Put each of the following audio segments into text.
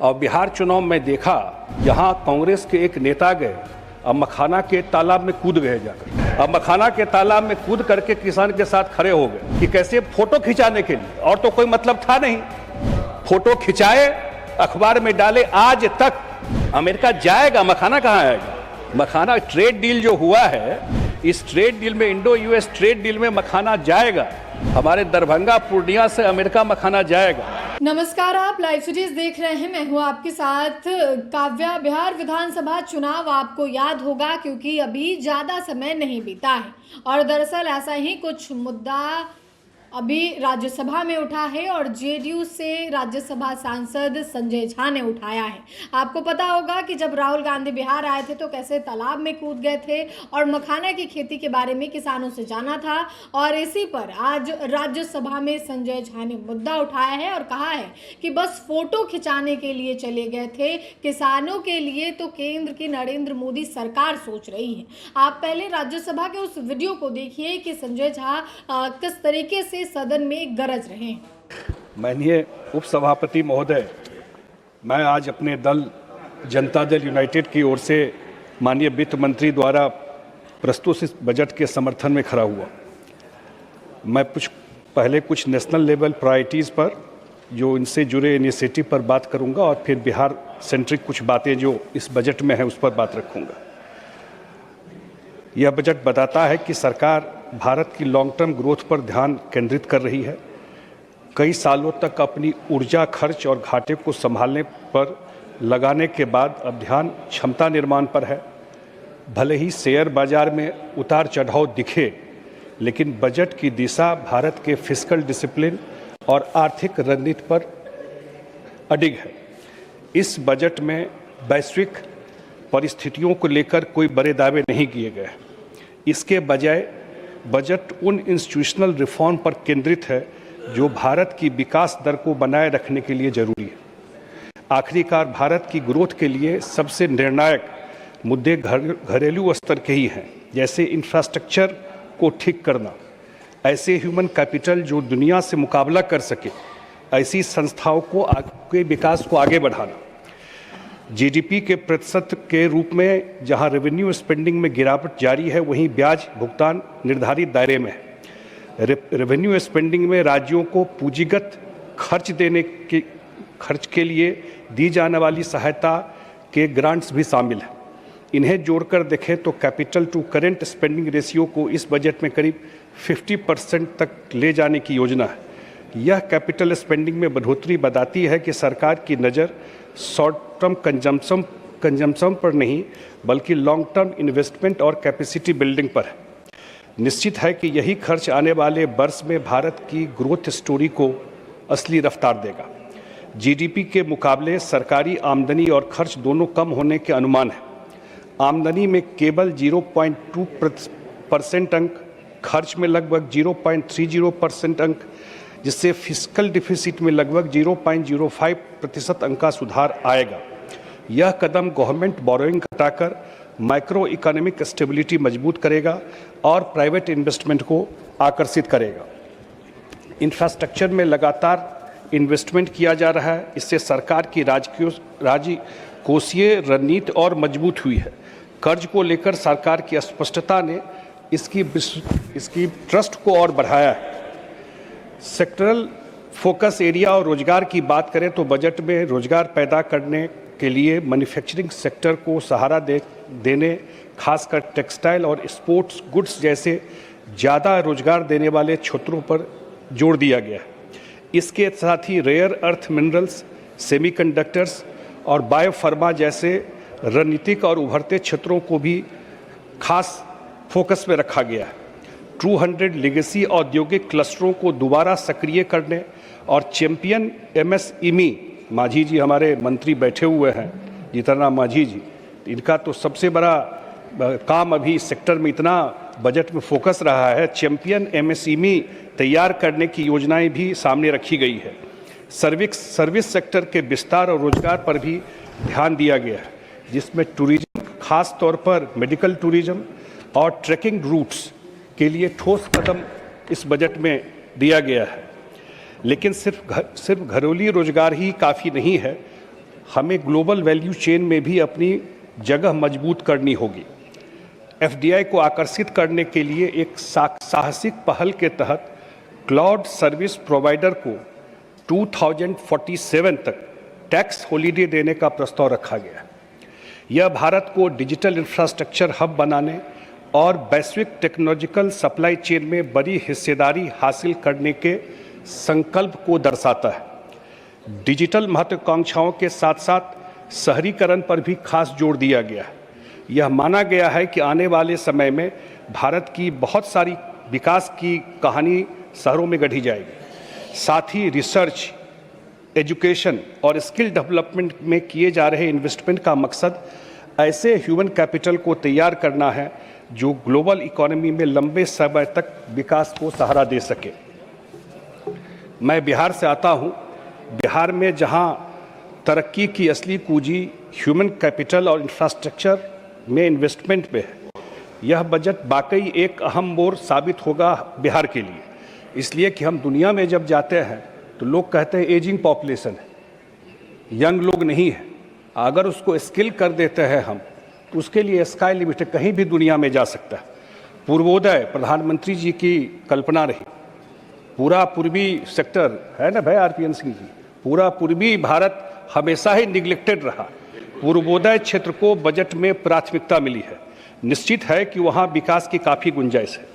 और बिहार चुनाव में देखा, यहाँ कांग्रेस के एक नेता गए और मखाना के तालाब में कूद गए जाकर, और मखाना के तालाब में कूद करके किसान के साथ खड़े हो गए कि कैसे फोटो खिंचाने के लिए, और तो कोई मतलब था नहीं। फोटो खिंचाए, अखबार में डाले। आज तक अमेरिका जाएगा, मखाना कहाँ आएगा? मखाना ट्रेड डील जो हुआ है, इस ट्रेड डील में, इंडो यूएस ट्रेड डील में मखाना जाएगा। हमारे दरभंगा पूर्णिया से अमेरिका मखाना जाएगा। नमस्कार, आप लाइव सीरीज देख रहे हैं। मैं हूं आपके साथ काव्या। बिहार विधानसभा चुनाव आपको याद होगा क्योंकि अभी ज़्यादा समय नहीं बीता है, और दरअसल ऐसा ही कुछ मुद्दा अभी राज्यसभा में उठा है और जेडीयू से राज्यसभा सांसद संजय झा ने उठाया है। आपको पता होगा कि जब राहुल गांधी बिहार आए थे तो कैसे तालाब में कूद गए थे और मखाना की खेती के बारे में किसानों से जाना था, और इसी पर आज राज्यसभा में संजय झा ने मुद्दा उठाया है और कहा है कि बस फोटो खिंचाने के लिए चले गए थे, किसानों के लिए तो केंद्र की नरेंद्र मोदी सरकार सोच रही है। आप पहले राज्यसभा के उस वीडियो को देखिए कि संजय झा किस तरीके से सदन में गरज रहे हैं। माननीय उपसभापति महोदय, मैं आज अपने दल जनता दल यूनाइटेड की ओर से माननीय वित्त मंत्री द्वारा प्रस्तुत इस बजट के समर्थन में खड़ा हुआ। मैं पहले कुछ नेशनल लेवल प्रायोरिटीज़ पर, जो इनसे जुड़े इनिशिएटिव पर बात करूंगा, और फिर बिहार सेंट्रिक कुछ बातें जो इस बजट में है उस पर बात रखूंगा। यह बजट बताता है कि सरकार भारत की लॉन्ग टर्म ग्रोथ पर ध्यान केंद्रित कर रही है। कई सालों तक अपनी ऊर्जा खर्च और घाटे को संभालने पर लगाने के बाद अब ध्यान क्षमता निर्माण पर है। भले ही शेयर बाजार में उतार चढ़ाव दिखे, लेकिन बजट की दिशा भारत के फिस्कल डिसिप्लिन और आर्थिक रणनीति पर अडिग है। इस बजट में वैश्विक परिस्थितियों को लेकर कोई बड़े दावे नहीं किए गए। इसके बजाय बजट उन इंस्टीट्यूशनल रिफॉर्म पर केंद्रित है जो भारत की विकास दर को बनाए रखने के लिए जरूरी है। आखिरकार भारत की ग्रोथ के लिए सबसे निर्णायक मुद्दे घरेलू स्तर के ही हैं, जैसे इंफ्रास्ट्रक्चर को ठीक करना, ऐसे ह्यूमन कैपिटल जो दुनिया से मुकाबला कर सके, ऐसी संस्थाओं को के विकास को आगे बढ़ाना। जीडीपी के प्रतिशत के रूप में जहां रेवेन्यू स्पेंडिंग में गिरावट जारी है, वहीं ब्याज भुगतान निर्धारित दायरे में है। रेवेन्यू स्पेंडिंग में राज्यों को पूंजीगत खर्च के लिए दी जाने वाली सहायता के ग्रांट्स भी शामिल हैं। इन्हें जोड़कर देखें तो capital to current spending ratio को इस बजट में करीब 50% तक ले जाने की योजना है। यह कैपिटल स्पेंडिंग में बढ़ोतरी बताती है कि सरकार की नज़र शॉर्ट टर्म कंजम्पशन पर नहीं, बल्कि लॉन्ग टर्म इन्वेस्टमेंट और कैपेसिटी बिल्डिंग पर है। निश्चित है कि यही खर्च आने वाले वर्ष में भारत की ग्रोथ स्टोरी को असली रफ्तार देगा। जीडीपी के मुकाबले सरकारी आमदनी और खर्च दोनों कम होने के अनुमान है। आमदनी में केवल 0.2% अंक, खर्च में लगभग 0.30% अंक, जिससे फिस्कल डिफिसिट में लगभग 0.05% अंक का सुधार आएगा। यह कदम गवर्नमेंट बोरोइंग घटाकर माइक्रो इकोनॉमिक स्टेबिलिटी मजबूत करेगा और प्राइवेट इन्वेस्टमेंट को आकर्षित करेगा। इंफ्रास्ट्रक्चर में लगातार इन्वेस्टमेंट किया जा रहा है। इससे सरकार की राजकोषीय रणनीति और मजबूत हुई है। कर्ज को लेकर सरकार की स्पष्टता ने इसकी ट्रस्ट को और बढ़ाया है। सेक्टरल फोकस एरिया और रोजगार की बात करें तो बजट में रोजगार पैदा करने के लिए मैन्युफैक्चरिंग सेक्टर को सहारा देने, खासकर टेक्सटाइल और स्पोर्ट्स गुड्स जैसे ज़्यादा रोजगार देने वाले क्षेत्रों पर जोर दिया गया है। इसके साथ ही रेयर अर्थ मिनरल्स, सेमीकंडक्टर्स और बायोफार्मा जैसे रणनीतिक और उभरते क्षेत्रों को भी खास फोकस में रखा गया है। 200 लेगेसी औद्योगिक क्लस्टरों को दोबारा सक्रिय करने और चैंपियन एमएसएमई, माझी जी हमारे मंत्री बैठे हुए हैं, जीतनराम माझी जी, इनका तो सबसे बड़ा काम अभी इस सेक्टर में इतना बजट में फोकस रहा है। चैंपियन एमएसएमई तैयार करने की योजनाएं भी सामने रखी गई है। सर्विस सेक्टर के विस्तार और रोजगार पर भी ध्यान दिया गया है, जिसमें टूरिज्म, खास तौर पर मेडिकल टूरिज्म और ट्रैकिंग रूट्स के लिए ठोस कदम इस बजट में दिया गया है। लेकिन सिर्फ घरेलू रोजगार ही काफ़ी नहीं है। हमें ग्लोबल वैल्यू चेन में भी अपनी जगह मजबूत करनी होगी। एफडीआई को आकर्षित करने के लिए एक साहसिक पहल के तहत क्लाउड सर्विस प्रोवाइडर को 2047 तक टैक्स हॉलिडे देने का प्रस्ताव रखा गया। यह भारत को डिजिटल इंफ्रास्ट्रक्चर हब बनाने और वैश्विक टेक्नोलॉजिकल सप्लाई चेन में बड़ी हिस्सेदारी हासिल करने के संकल्प को दर्शाता है। डिजिटल महत्वाकांक्षाओं के साथ साथ शहरीकरण पर भी खास जोर दिया गया है। यह माना गया है कि आने वाले समय में भारत की बहुत सारी विकास की कहानी शहरों में गढ़ी जाएगी। साथ ही रिसर्च, एजुकेशन और स्किल डेवलपमेंट में किए जा रहे इन्वेस्टमेंट का मकसद ऐसे ह्यूमन कैपिटल को तैयार करना है जो ग्लोबल इकोनॉमी में लंबे समय तक विकास को सहारा दे सके। मैं बिहार से आता हूँ। बिहार में जहाँ तरक्की की असली पूंजी ह्यूमन कैपिटल और इंफ्रास्ट्रक्चर में इन्वेस्टमेंट पे है, यह बजट वाकई एक अहम मोड़ साबित होगा बिहार के लिए। इसलिए कि हम दुनिया में जब जाते हैं तो लोग कहते हैं एजिंग पॉपुलेशन है, यंग लोग नहीं है। अगर उसको स्किल कर देते हैं हम तो उसके लिए स्काई लिमिट है, कहीं भी दुनिया में जा सकता है। पूर्वोदय प्रधानमंत्री जी की कल्पना रही। पूरा पूर्वी सेक्टर है ना भाई आरपीएन सिंह जी, पूरा पूर्वी भारत हमेशा ही निगलेक्टेड रहा। पूर्वोदय क्षेत्र को बजट में प्राथमिकता मिली है। निश्चित है कि वहाँ विकास की काफ़ी गुंजाइश है।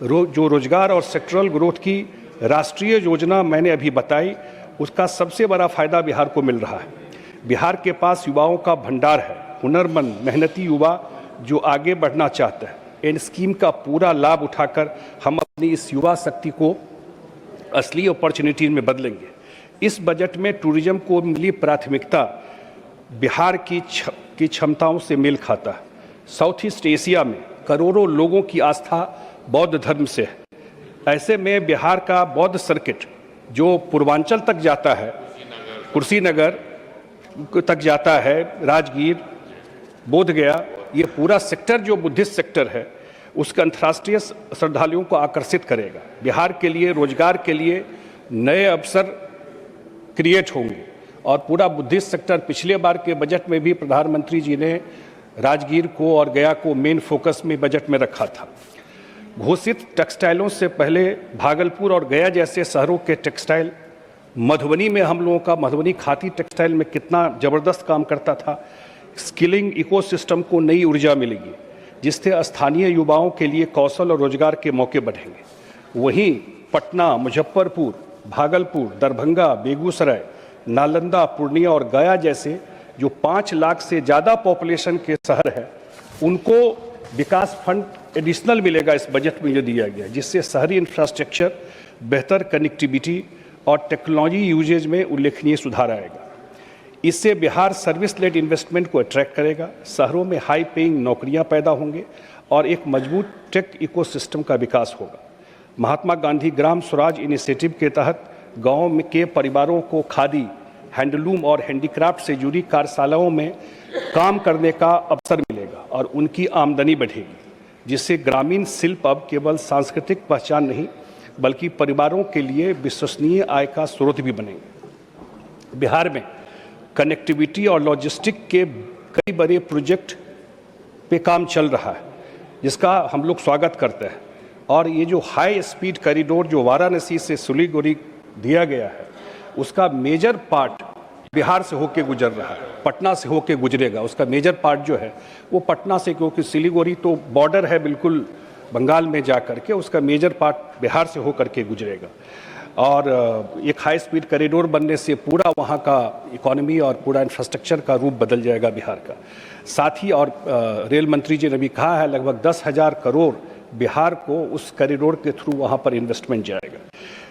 जो रोजगार और सेक्टरल ग्रोथ की राष्ट्रीय योजना मैंने अभी बताई, उसका सबसे बड़ा फायदा बिहार को मिल रहा है। बिहार के पास युवाओं का भंडार है, हुनरमंद मेहनती युवा जो आगे बढ़ना चाहते हैं। इन स्कीम का पूरा लाभ उठाकर हम अपनी इस युवा शक्ति को असली अपॉर्चुनिटीज में बदलेंगे। इस बजट में टूरिज्म को मिली प्राथमिकता बिहार की क्षमताओं से मेल खाता है। साउथ ईस्ट एशिया में करोड़ों लोगों की आस्था बौद्ध धर्म से है। ऐसे में बिहार का बौद्ध सर्किट जो पूर्वांचल तक जाता है, कुर्सीनगर तक जाता है, राजगीर, बोधगया, ये पूरा सेक्टर जो बुद्धिस्ट सेक्टर है उसका अंतर्राष्ट्रीय श्रद्धालुओं को आकर्षित करेगा। बिहार के लिए रोजगार के लिए नए अवसर क्रिएट होंगे। और पूरा बुद्धिस्ट सेक्टर, पिछले बार के बजट में भी प्रधानमंत्री जी ने राजगीर को और गया को मेन फोकस में बजट में रखा था। घोषित टेक्सटाइलों से पहले भागलपुर और गया जैसे शहरों के टेक्सटाइल, मधुबनी में हम लोगों का मधुबनी खादी टेक्सटाइल में कितना ज़बरदस्त काम करता था। स्किलिंग इकोसिस्टम को नई ऊर्जा मिलेगी जिससे स्थानीय युवाओं के लिए कौशल और रोजगार के मौके बढ़ेंगे। वहीं पटना, मुजफ्फरपुर, भागलपुर, दरभंगा, बेगूसराय, नालंदा, पूर्णिया और गया जैसे जो 5 लाख से ज़्यादा पॉपुलेशन के शहर हैं, उनको विकास फंड एडिशनल मिलेगा इस बजट में जो दिया गया, जिससे शहरी इंफ्रास्ट्रक्चर, बेहतर कनेक्टिविटी और टेक्नोलॉजी यूजेज में उल्लेखनीय सुधार आएगा। इससे बिहार सर्विस लेड इन्वेस्टमेंट को अट्रैक्ट करेगा, शहरों में हाई पेइंग नौकरियां पैदा होंगे और एक मजबूत टेक इकोसिस्टम का विकास होगा। महात्मा गांधी ग्राम स्वराज इनिशिएटिव के तहत गाँव में के परिवारों को खादी, हैंडलूम और हैंडीक्राफ्ट से जुड़ी कार्यशालाओं में काम करने का अवसर मिलेगा और उनकी आमदनी बढ़ेगी, जिससे ग्रामीण शिल्प अब केवल सांस्कृतिक पहचान नहीं बल्कि परिवारों के लिए विश्वसनीय आय का स्रोत भी बनेंगे। बिहार में कनेक्टिविटी और लॉजिस्टिक के कई बड़े प्रोजेक्ट पे काम चल रहा है, जिसका हम लोग स्वागत करते हैं। और ये जो हाई स्पीड कॉरिडोर जो वाराणसी से सिलीगुड़ी दिया गया है, उसका मेजर पार्ट बिहार से होके गुजर रहा है, पटना से होके गुजरेगा। उसका मेजर पार्ट जो है वो पटना से, क्योंकि सिलीगुड़ी तो बॉर्डर है बिल्कुल बंगाल में जा कर के, उसका मेजर पार्ट बिहार से होकर के गुजरेगा। और एक हाई स्पीड कॉरिडोर बनने से पूरा वहाँ का इकोनॉमी और पूरा इंफ्रास्ट्रक्चर का रूप बदल जाएगा बिहार का। साथ ही और रेल मंत्री जी ने भी कहा है लगभग 10,000 करोड़ बिहार को उस कॉरिडोर के थ्रू वहाँ पर इन्वेस्टमेंट जाएगा।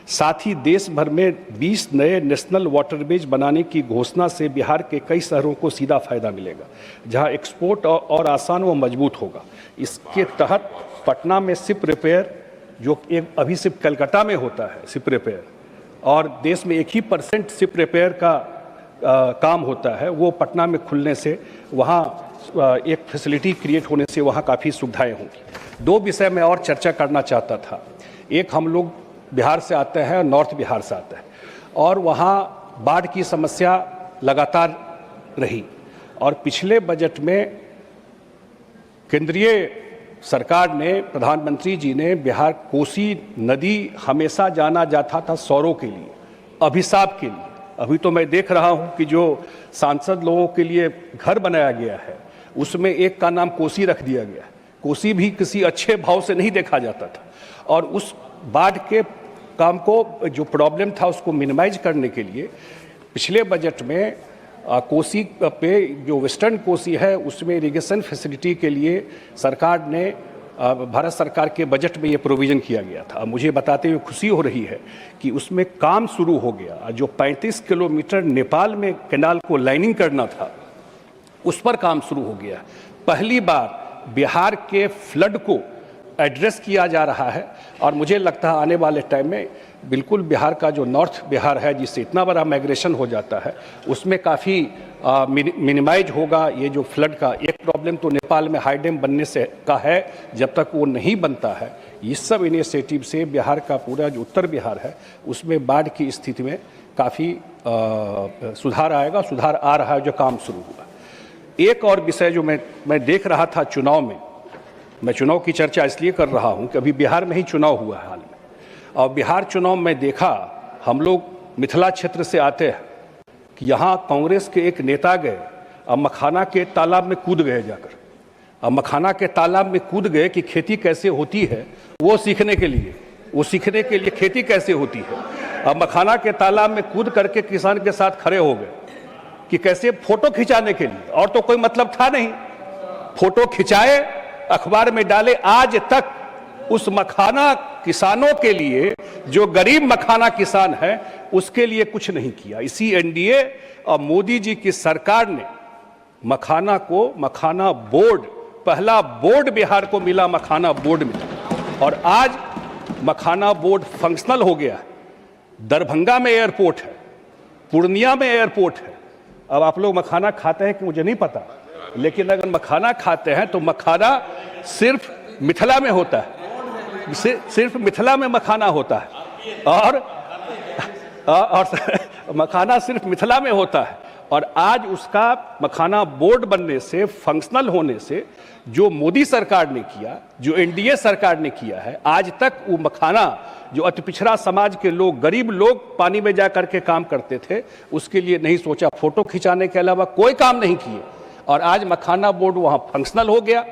साथ ही देश भर में 20 नए नेशनल वाटरवेज बनाने की घोषणा से बिहार के कई शहरों को सीधा फायदा मिलेगा, जहां एक्सपोर्ट और आसान व मजबूत होगा। इसके तहत पटना में शिप रिपेयर, जो एक अभी सिर्फ कलकत्ता में होता है शिप रिपेयर, और देश में 1% शिप रिपेयर का काम होता है, वो पटना में खुलने से वहाँ एक फैसिलिटी क्रिएट होने से वहाँ काफ़ी सुविधाएँ होंगी। 2 विषय में और चर्चा करना चाहता था। एक, हम लोग बिहार से आते हैं और नॉर्थ बिहार से आते हैं, और वहाँ बाढ़ की समस्या लगातार रही। और पिछले बजट में केंद्रीय सरकार ने, प्रधानमंत्री जी ने बिहार कोसी नदी हमेशा जाना जाता था सौरों के लिए, अभिशाप के लिए। अभी तो मैं देख रहा हूं कि जो सांसद लोगों के लिए घर बनाया गया है उसमें एक का नाम कोसी रख दिया गया है। कोसी भी किसी अच्छे भाव से नहीं देखा जाता था, और उस बाढ़ के काम को, जो प्रॉब्लम था उसको मिनिमाइज करने के लिए पिछले बजट में कोसी पे, जो वेस्टर्न कोसी है उसमें इरिगेशन फैसिलिटी के लिए सरकार ने, भारत सरकार के बजट में ये प्रोविज़न किया गया था। मुझे बताते हुए खुशी हो रही है कि उसमें काम शुरू हो गया। जो 35 किलोमीटर नेपाल में कैनाल को लाइनिंग करना था उस पर काम शुरू हो गया। पहली बार बिहार के फ्लड को एड्रेस किया जा रहा है, और मुझे लगता है आने वाले टाइम में बिल्कुल बिहार का जो नॉर्थ बिहार है, जिससे इतना बड़ा माइग्रेशन हो जाता है, उसमें काफ़ी मिनिमाइज होगा ये जो फ्लड का। एक प्रॉब्लम तो नेपाल में हाई डैम बनने से का है, जब तक वो नहीं बनता है, इस सब इनिशिएटिव से बिहार का पूरा जो उत्तर बिहार है उसमें बाढ़ की स्थिति में काफ़ी सुधार आएगा, सुधार आ रहा है, जो काम शुरू हुआ। एक और विषय जो मैं देख रहा था चुनाव में, मैं चुनाव की चर्चा इसलिए कर रहा हूं कि अभी बिहार में ही चुनाव हुआ है हाल में, और बिहार चुनाव में देखा, हम लोग मिथिला क्षेत्र से आते हैं, कि यहाँ कांग्रेस के एक नेता गए और मखाना के तालाब में कूद गए जाकर, और मखाना के तालाब में कूद गए कि खेती कैसे होती है वो सीखने के लिए खेती कैसे होती है। और मखाना के तालाब में कूद करके किसान के साथ खड़े हो गए कि कैसे, फोटो खिंचाने के लिए, और तो कोई मतलब था नहीं। फोटो खिंचाए, अखबार में डाले। आज तक उस मखाना किसानों के लिए, जो गरीब मखाना किसान है, उसके लिए कुछ नहीं किया। इसी एनडीए और मोदी जी की सरकार ने मखाना को, मखाना बोर्ड, पहला बोर्ड बिहार को मिला, मखाना बोर्ड मिला, और आज मखाना बोर्ड फंक्शनल हो गया है। दरभंगा में एयरपोर्ट है, पूर्णिया में एयरपोर्ट है। अब आप लोग मखाना खाते हैं कि मुझे नहीं पता, लेकिन अगर मखाना खाते हैं तो मखाना सिर्फ मिथिला में होता है, सिर्फ मिथिला में मखाना होता है, और मखाना सिर्फ मिथिला में होता है। और आज उसका मखाना बोर्ड बनने से, फंक्शनल होने से, जो मोदी सरकार ने किया, जो एनडीए सरकार ने किया है, आज तक वो मखाना, जो अति पिछड़ा समाज के लोग, गरीब लोग पानी में जा करके काम करते थे, उसके लिए नहीं सोचा। फोटो खिंचाने के अलावा कोई काम नहीं किए, और आज मखाना बोर्ड वहाँ फंक्शनल हो गया।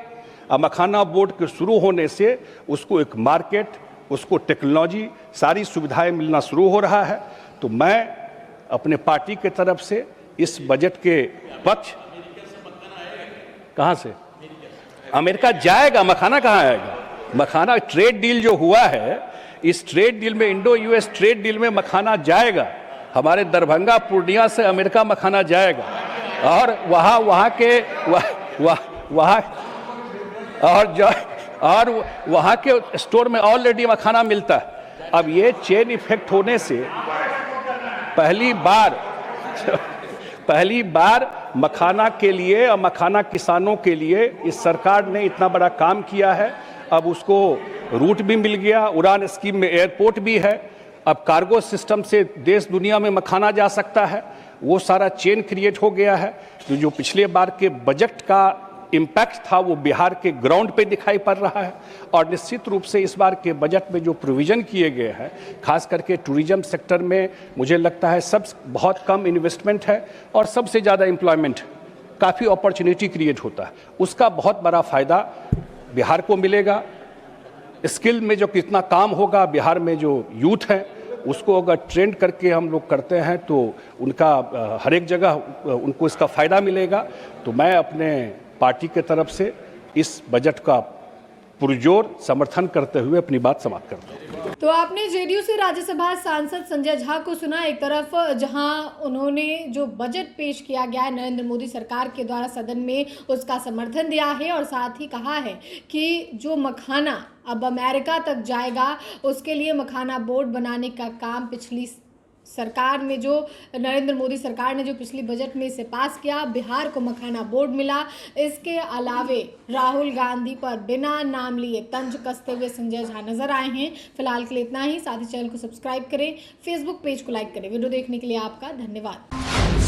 और मखाना बोर्ड के शुरू होने से उसको एक मार्केट, उसको टेक्नोलॉजी, सारी सुविधाएं मिलना शुरू हो रहा है। तो मैं अपने पार्टी के तरफ से इस बजट के पक्ष, कहाँ से अमेरिका जाएगा, मखाना कहाँ आएगा? मखाना ट्रेड डील जो हुआ है, इस ट्रेड डील में, इंडो यूएस ट्रेड डील में मखाना जाएगा। हमारे दरभंगा, पूर्णिया से अमेरिका मखाना जाएगा, और और वहाँ के स्टोर में ऑलरेडी मखाना मिलता है। अब ये चेन इफेक्ट होने से पहली बार मखाना के लिए और मखाना किसानों के लिए इस सरकार ने इतना बड़ा काम किया है। अब उसको रूट भी मिल गया, उड़ान स्कीम में एयरपोर्ट भी है, अब कार्गो सिस्टम से देश दुनिया में मखाना जा सकता है। वो सारा चेन क्रिएट हो गया है। तो जो पिछले बार के बजट का इम्पैक्ट था वो बिहार के ग्राउंड पे दिखाई पड़ रहा है, और निश्चित रूप से इस बार के बजट में जो प्रोविज़न किए गए हैं, खास करके टूरिज्म सेक्टर में, मुझे लगता है बहुत कम इन्वेस्टमेंट है और सबसे ज़्यादा एम्प्लॉयमेंट, काफ़ी अपॉर्चुनिटी क्रिएट होता है। उसका बहुत बड़ा फ़ायदा बिहार को मिलेगा। स्किल में जो कितना काम होगा, बिहार में जो यूथ है उसको अगर ट्रेंड करके हम लोग करते हैं तो उनका हर एक जगह उनको इसका फ़ायदा मिलेगा। तो मैं अपने पार्टी के तरफ से इस बजट का पुरजोर समर्थन करते हुए अपनी बात समाप्त करता हूँ। तो आपने जेडीयू से राज्यसभा सांसद संजय झा को सुना। एक तरफ जहां उन्होंने जो बजट पेश किया गया है नरेंद्र मोदी सरकार के द्वारा सदन में, उसका समर्थन दिया है, और साथ ही कहा है कि जो मखाना अब अमेरिका तक जाएगा, उसके लिए मखाना बोर्ड बनाने का काम पिछली सरकार में, जो नरेंद्र मोदी सरकार ने जो पिछली बजट में इसे पास किया, बिहार को मखाना बोर्ड मिला। इसके अलावे राहुल गांधी पर बिना नाम लिए तंज कसते हुए संजय झा नजर आए हैं। फिलहाल के लिए इतना ही। साथ ही चैनल को सब्सक्राइब करें, फेसबुक पेज को लाइक करें। वीडियो देखने के लिए आपका धन्यवाद।